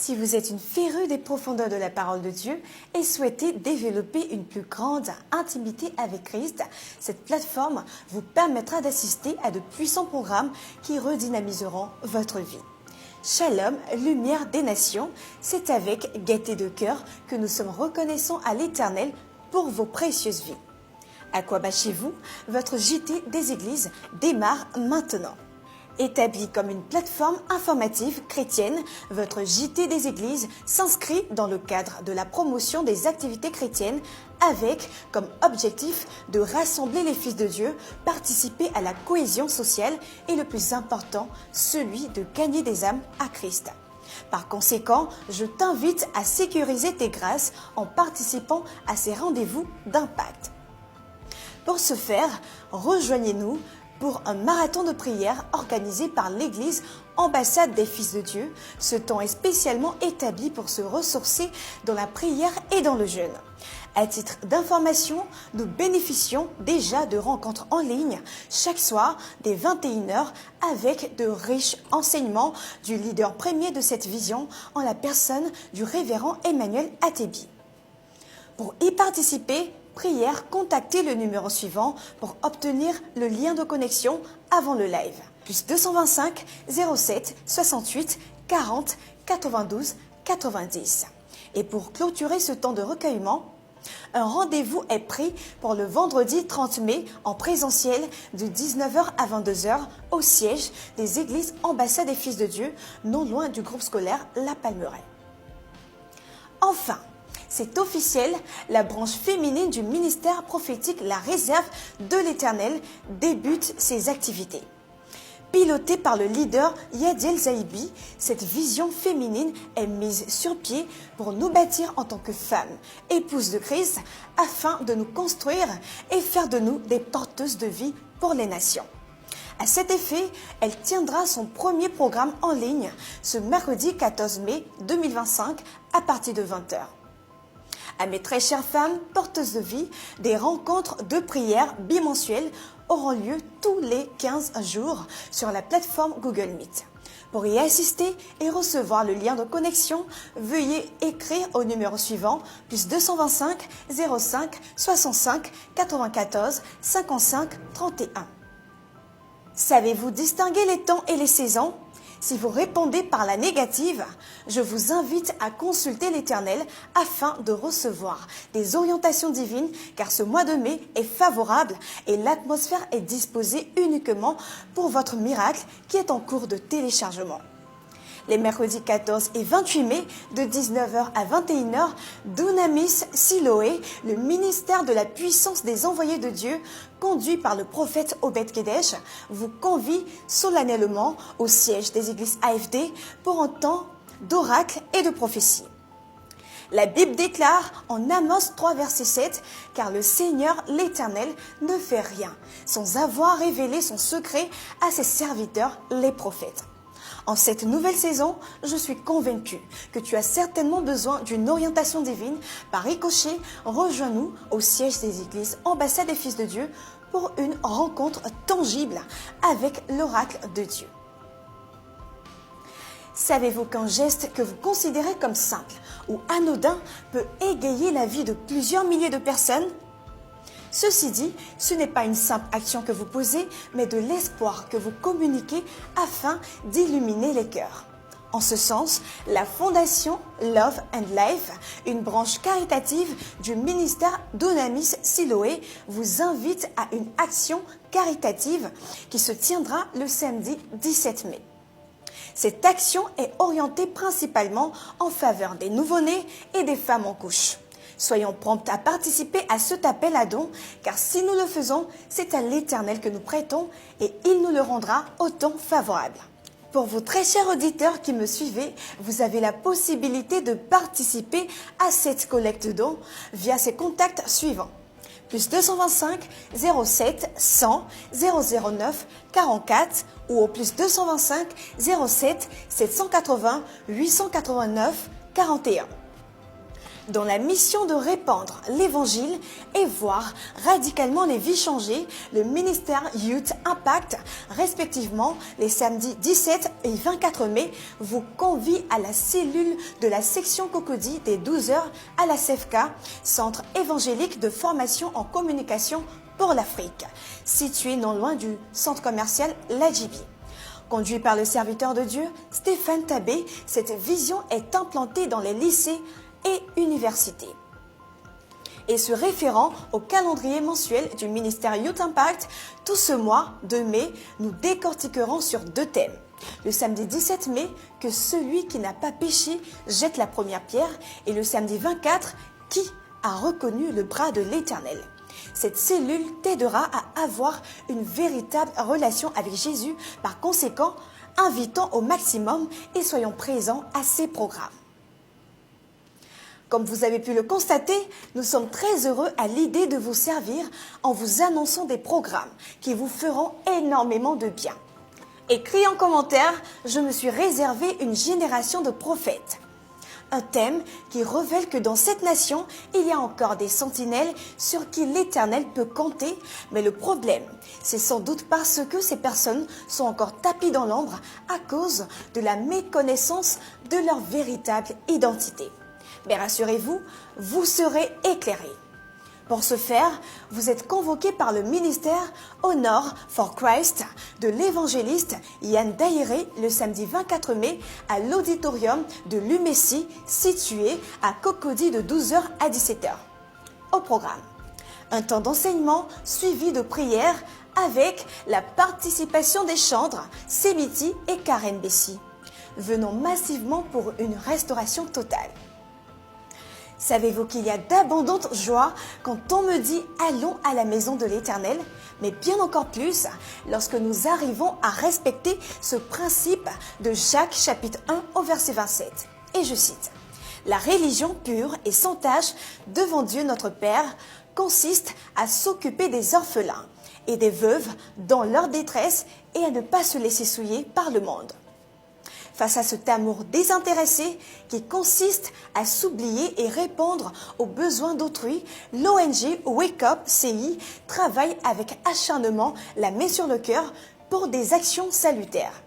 Si vous êtes une férue des profondeurs de la parole de Dieu et souhaitez développer une plus grande intimité avec Christ, cette plateforme vous permettra d'assister à de puissants programmes qui redynamiseront votre vie. Shalom, lumière des nations, c'est avec gaieté de cœur que nous sommes reconnaissants à l'Éternel pour vos précieuses vies. Aquaba chez vous, votre JT des Églises démarre maintenant. Établi comme une plateforme informative chrétienne, votre JT des Églises s'inscrit dans le cadre de la promotion des activités chrétiennes avec comme objectif de rassembler les fils de Dieu, participer à la cohésion sociale et le plus important, celui de gagner des âmes à Christ. Par conséquent, je t'invite à sécuriser tes grâces en participant à ces rendez-vous d'impact. Pour ce faire, rejoignez-nous pour un marathon de prière organisé par l'Église Ambassade des Fils de Dieu. Ce temps est spécialement établi pour se ressourcer dans la prière et dans le jeûne. À titre d'information, nous bénéficions déjà de rencontres en ligne chaque soir dès 21h avec de riches enseignements du leader premier de cette vision en la personne du révérend Emmanuel Atebi. Pour y participer, prière, contactez le numéro suivant pour obtenir le lien de connexion avant le live. Plus 225 07 68 40 92 90. Et pour clôturer ce temps de recueillement, un rendez-vous est pris pour le vendredi 30 mai en présentiel de 19h à 22h au siège des Églises Ambassade des Fils de Dieu, non loin du groupe scolaire La Palmeraie. Enfin, c'est officiel, la branche féminine du ministère prophétique La Réserve de l'Éternel débute ses activités. Pilotée par le leader Yadiel Zaibi, cette vision féminine est mise sur pied pour nous bâtir en tant que femmes, épouses de Christ, afin de nous construire et faire de nous des porteuses de vie pour les nations. À cet effet, elle tiendra son premier programme en ligne ce mercredi 14 mai 2025 à partir de 20h. À mes très chères femmes porteuses de vie, des rencontres de prière bimensuelles auront lieu tous les 15 jours sur la plateforme Google Meet. Pour y assister et recevoir le lien de connexion, veuillez écrire au numéro suivant plus 225 05 65 94 55 31. Savez-vous distinguer les temps et les saisons ? Si vous répondez par la négative, je vous invite à consulter l'Éternel afin de recevoir des orientations divines car ce mois de mai est favorable et l'atmosphère est disposée uniquement pour votre miracle qui est en cours de téléchargement. Les mercredis 14 et 28 mai, de 19h à 21h, Dunamis Siloé, le ministère de la puissance des envoyés de Dieu, conduit par le prophète Obed Kedesh, vous convie solennellement au siège des églises AFD pour un temps d'oracle et de prophétie. La Bible déclare en Amos 3, verset 7, « Car le Seigneur, l'Éternel, ne fait rien sans avoir révélé son secret à ses serviteurs, les prophètes. » En cette nouvelle saison, je suis convaincue que tu as certainement besoin d'une orientation divine. Par ricochet, rejoins-nous au siège des églises Ambassade des Fils de Dieu pour une rencontre tangible avec l'oracle de Dieu. Savez-vous qu'un geste que vous considérez comme simple ou anodin peut égayer la vie de plusieurs milliers de personnes ? Ceci dit, ce n'est pas une simple action que vous posez, mais de l'espoir que vous communiquez afin d'illuminer les cœurs. En ce sens, la Fondation Love and Life, une branche caritative du ministère Dunamis Siloé, vous invite à une action caritative qui se tiendra le samedi 17 mai. Cette action est orientée principalement en faveur des nouveau-nés et des femmes en couche. Soyons promptes à participer à cet appel à dons, car si nous le faisons, c'est à l'Éternel que nous prêtons et il nous le rendra au temps favorable. Pour vous très chers auditeurs qui me suivez, vous avez la possibilité de participer à cette collecte de dons via ces contacts suivants. Plus 225 07 100 009 44 ou au plus 225 07 780 889 41. dans la mission de répandre l'Évangile et voir radicalement les vies changer, le ministère Youth Impact, respectivement les samedis 17 et 24 mai, vous convie à la cellule de la section Cocody dès 12 h à la CEFK, Centre évangélique de formation en communication pour l'Afrique, situé non loin du centre commercial Ladjibi. Conduit par le serviteur de Dieu, Stéphane Tabé, cette vision est implantée dans les lycées et universités. Et se référant au calendrier mensuel du ministère Youth Impact, tout ce mois de mai, nous décortiquerons sur 2 thèmes. Le samedi 17 mai, que celui qui n'a pas péché jette la première pierre, et le samedi 24, qui a reconnu le bras de l'Éternel. Cette cellule t'aidera à avoir une véritable relation avec Jésus. Par conséquent, invitons au maximum et soyons présents à ces programmes. Comme vous avez pu le constater, nous sommes très heureux à l'idée de vous servir en vous annonçant des programmes qui vous feront énormément de bien. Écrit en commentaire, je me suis réservé une génération de prophètes. Un thème qui révèle que dans cette nation, il y a encore des sentinelles sur qui l'Éternel peut compter, mais le problème, c'est sans doute parce que ces personnes sont encore tapies dans l'ombre à cause de la méconnaissance de leur véritable identité. Mais rassurez-vous, vous serez éclairés. Pour ce faire, vous êtes convoqués par le ministère Honor for Christ de l'évangéliste Yann Daïré le samedi 24 mai à l'auditorium de l'UMESSI situé à Cocody de 12 h à 17 h. Au programme, un temps d'enseignement suivi de prières avec la participation des chantres Semiti et Karen Bessi, venant massivement pour une restauration totale. Savez-vous qu'il y a d'abondantes joies quand on me dit « allons à la maison de l'Éternel » mais bien encore plus lorsque nous arrivons à respecter ce principe de Jacques chapitre 1 au verset 27. Et je cite « La religion pure et sans tache devant Dieu notre Père consiste à s'occuper des orphelins et des veuves dans leur détresse et à ne pas se laisser souiller par le monde. » Face à cet amour désintéressé qui consiste à s'oublier et répondre aux besoins d'autrui, l'ONG Wake Up CI travaille avec acharnement la main sur le cœur pour des actions salutaires.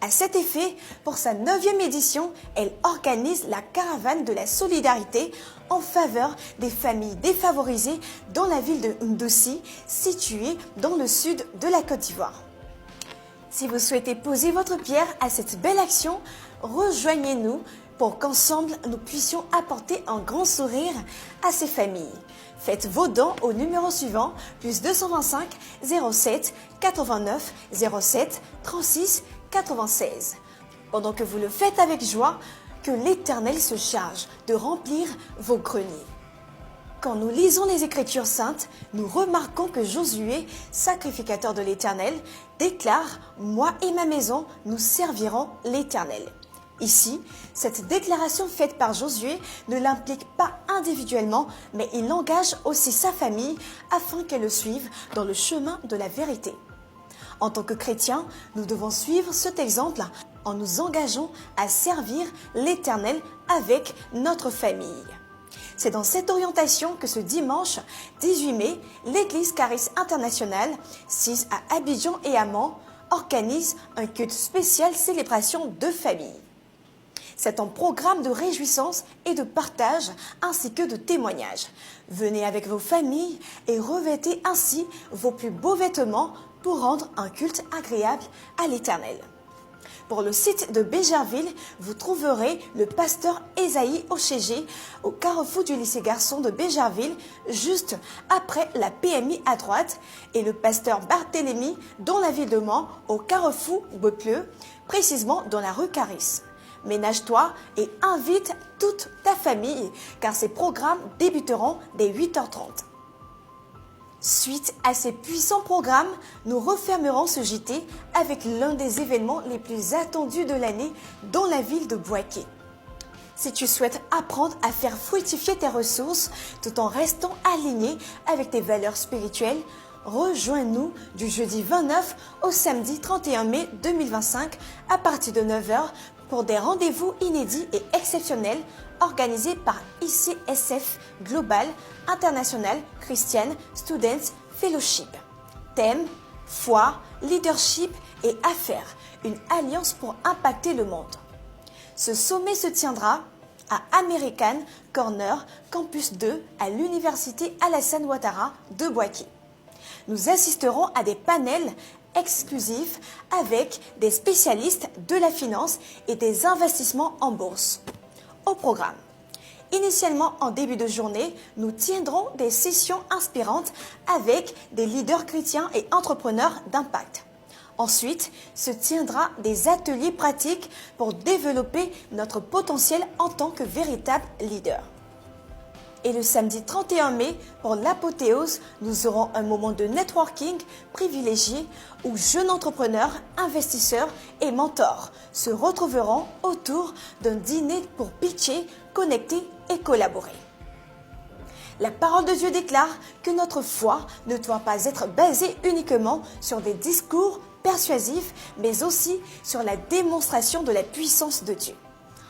À cet effet, pour sa 9e édition, elle organise la caravane de la solidarité en faveur des familles défavorisées dans la ville de Ndossi, située dans le sud de la Côte d'Ivoire. Si vous souhaitez poser votre pierre à cette belle action, rejoignez-nous pour qu'ensemble nous puissions apporter un grand sourire à ces familles. Faites vos dons au numéro suivant, plus 225 07 89 07 36 96. Pendant que vous le faites avec joie, que l'Éternel se charge de remplir vos greniers. Quand nous lisons les Écritures saintes, nous remarquons que Josué, sacrificateur de l'Éternel, déclare « Moi et ma maison, nous servirons l'Éternel ». Ici, cette déclaration faite par Josué ne l'implique pas individuellement, mais il engage aussi sa famille afin qu'elle le suive dans le chemin de la vérité. En tant que chrétiens, nous devons suivre cet exemple en nous engageant à servir l'Éternel avec notre famille. C'est dans cette orientation que ce dimanche 18 mai, l'Église Charis International, sise à Abidjan et Amman, organise un culte spécial célébration de famille. C'est un programme de réjouissance et de partage ainsi que de témoignages. Venez avec vos familles et revêtez ainsi vos plus beaux vêtements pour rendre un culte agréable à l'Éternel. Pour le site de Bégerville, vous trouverez le pasteur Esaïe Ochégé au carrefour du lycée garçon de Bégerville, juste après la PMI à droite, et le pasteur Barthélemy dans la ville de Mans au carrefour Beaupleu, précisément dans la rue Caris. Ménage-toi et invite toute ta famille, car ces programmes débuteront dès 8h30. Suite à ces puissants programmes, nous refermerons ce JT avec l'un des événements les plus attendus de l'année dans la ville de Bouaké. Si tu souhaites apprendre à faire fructifier tes ressources tout en restant aligné avec tes valeurs spirituelles, rejoins-nous du jeudi 29 au samedi 31 mai 2025 à partir de 9h pour des rendez-vous inédits et exceptionnels organisés par ICSF Global International Christian Students Fellowship. Thème: foi, leadership et affaires, une alliance pour impacter le monde. Ce sommet se tiendra à American Corner Campus 2 à l'Université Alassane Ouattara de Bouaké. Nous assisterons à des panels exclusifs avec des spécialistes de la finance et des investissements en bourse. Au programme. Initialement, en début de journée, nous tiendrons des sessions inspirantes avec des leaders chrétiens et entrepreneurs d'impact. Ensuite, se tiendra des ateliers pratiques pour développer notre potentiel en tant que véritable leader. Et le samedi 31 mai, pour l'apothéose, nous aurons un moment de networking privilégié où jeunes entrepreneurs, investisseurs et mentors se retrouveront autour d'un dîner pour pitcher, connecter et collaborer. La parole de Dieu déclare que notre foi ne doit pas être basée uniquement sur des discours persuasifs, mais aussi sur la démonstration de la puissance de Dieu.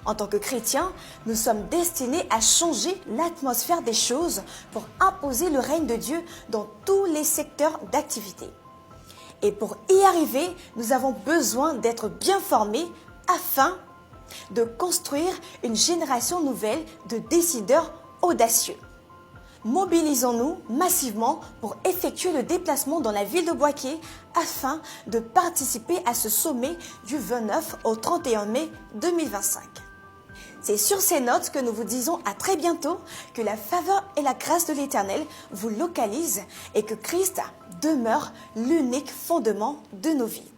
En tant que chrétiens, nous sommes destinés à changer l'atmosphère des choses pour imposer le règne de Dieu dans tous les secteurs d'activité. Et pour y arriver, nous avons besoin d'être bien formés afin de construire une génération nouvelle de décideurs audacieux. Mobilisons-nous massivement pour effectuer le déplacement dans la ville de Bouaké afin de participer à ce sommet du 29 au 31 mai 2025. C'est sur ces notes que nous vous disons à très bientôt, que la faveur et la grâce de l'Éternel vous localisent et que Christ demeure l'unique fondement de nos vies.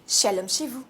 Shalom chez vous.